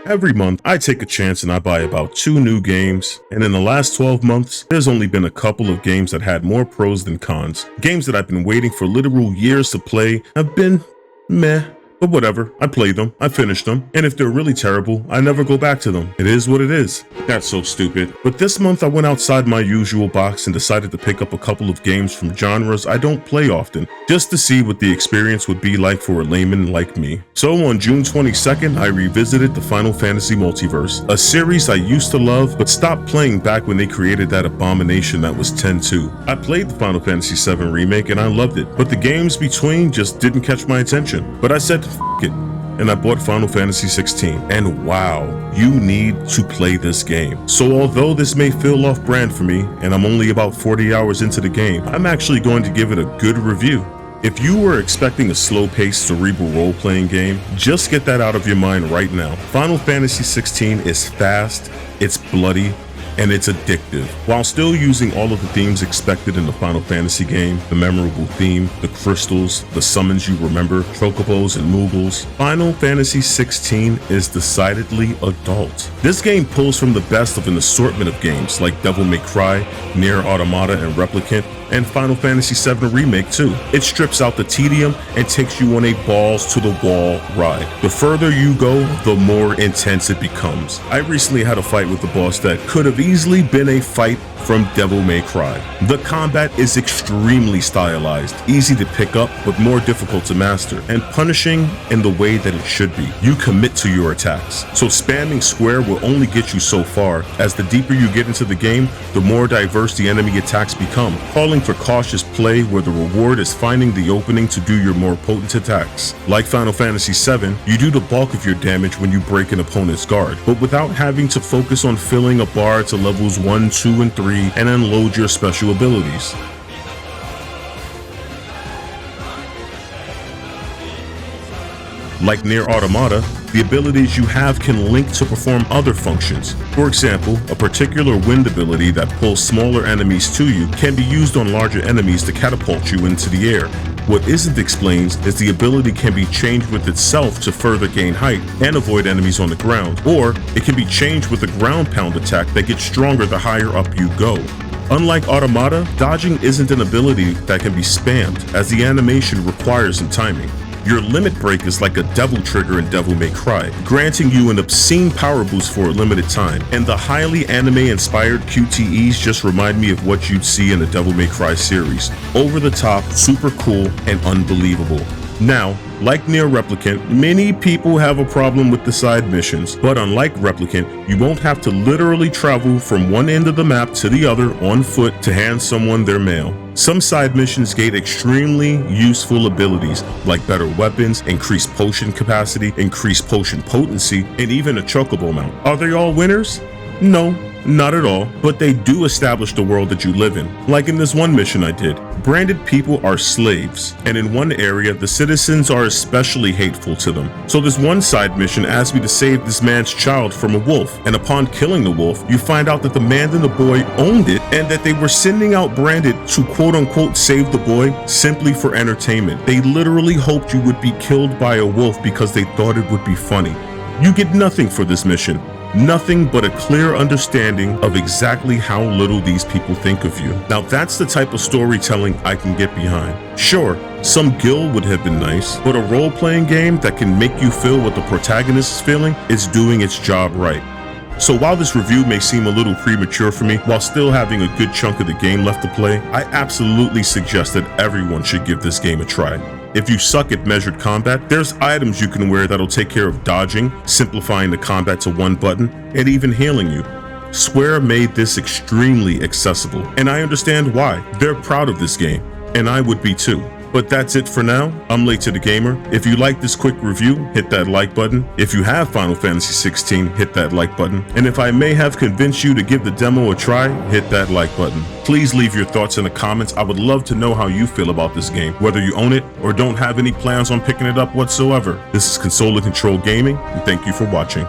Every month, I take a chance and I buy about 2 new games, and in the last 12 months, there's only been a couple of games that had more pros than cons. Games that I've been waiting for literal years to play have been meh. But whatever, I played them, I finished them, and if they're really terrible, I never go back to them. It is what it is. That's so stupid. But this month I went outside my usual box and decided to pick up a couple of games from genres I don't play often, just to see what the experience would be like for a layman like me. So on June 22nd, I revisited the Final Fantasy Multiverse, a series I used to love but stopped playing back when they created that abomination that was 10-2. I played the Final Fantasy VII Remake and I loved it, but the games between just didn't catch my attention. But I said, F it, and I bought Final Fantasy 16, and wow, you need to play this game. So although this may feel off-brand for me, and I'm only about 40 hours into the game, I'm actually going to give it a good review. If you were expecting a slow-paced cerebral role-playing game, just get that out of your mind right now. Final Fantasy 16 is fast, it's bloody, and it's addictive, while still using all of the themes expected in the Final Fantasy game, the memorable theme, the crystals, the summons you remember, chocobos and moogles. Final Fantasy 16 is decidedly adult. This game pulls from the best of an assortment of games like Devil May Cry, Nier Automata and Replicant, and Final Fantasy VII Remake too. It strips out the tedium and takes you on a balls-to-the-wall ride. The further you go, the more intense it becomes. I recently had a fight with the boss that could have easily been a fight from Devil May Cry. The combat is extremely stylized, easy to pick up, but more difficult to master, and punishing in the way that it should be. You commit to your attacks, so spamming square will only get you so far, as the deeper you get into the game, the more diverse the enemy attacks become, calling for cautious play where the reward is finding the opening to do your more potent attacks. Like Final Fantasy VII, you do the bulk of your damage when you break an opponent's guard, but without having to focus on filling a bar to levels 1, 2, and 3 and unload your special abilities. Like Nier Automata, the abilities you have can link to perform other functions. For example, a particular wind ability that pulls smaller enemies to you can be used on larger enemies to catapult you into the air. What isn't explained is the ability can be changed with itself to further gain height and avoid enemies on the ground, or it can be changed with a ground pound attack that gets stronger the higher up you go. Unlike Automata, dodging isn't an ability that can be spammed, as the animation requires some timing. Your limit break is like a devil trigger in Devil May Cry, granting you an obscene power boost for a limited time, and the highly anime-inspired QTEs just remind me of what you'd see in the Devil May Cry series. Over the top, super cool, and unbelievable. Now, like Nier Replicant, many people have a problem with the side missions, but unlike Replicant, you won't have to literally travel from one end of the map to the other on foot to hand someone their mail. Some side missions gate extremely useful abilities like better weapons, increased potion capacity, increased potion potency, and even a chocobo mount. Are they all winners? No, not at all, but they do establish the world that you live in. Like in this one mission I did, branded people are slaves, and in one area the citizens are especially hateful to them. So this one side mission asked me to save this man's child from a wolf, and upon killing the wolf, you find out that the man and the boy owned it, and that they were sending out branded to quote-unquote save the boy simply for entertainment. They literally hoped you would be killed by a wolf because they thought it would be funny. You get nothing for this mission. Nothing but a clear understanding of exactly how little these people think of you. Now that's the type of storytelling I can get behind. Sure, some gil would have been nice, but a role-playing game that can make you feel what the protagonist is feeling is doing its job right. So while this review may seem a little premature for me, while still having a good chunk of the game left to play, I absolutely suggest that everyone should give this game a try. If you suck at measured combat, there's items you can wear that'll take care of dodging, simplifying the combat to one button, and even healing you. Square made this extremely accessible, and I understand why. They're proud of this game, and I would be too. But that's it for now. I'm Late to the Gamer. If you like this quick review, hit that like button. If you have Final Fantasy 16, hit that like button. And if I may have convinced you to give the demo a try, hit that like button. Please leave your thoughts in the comments. I would love to know how you feel about this game, whether you own it or don't have any plans on picking it up whatsoever. This is Console and Control Gaming, and thank you for watching.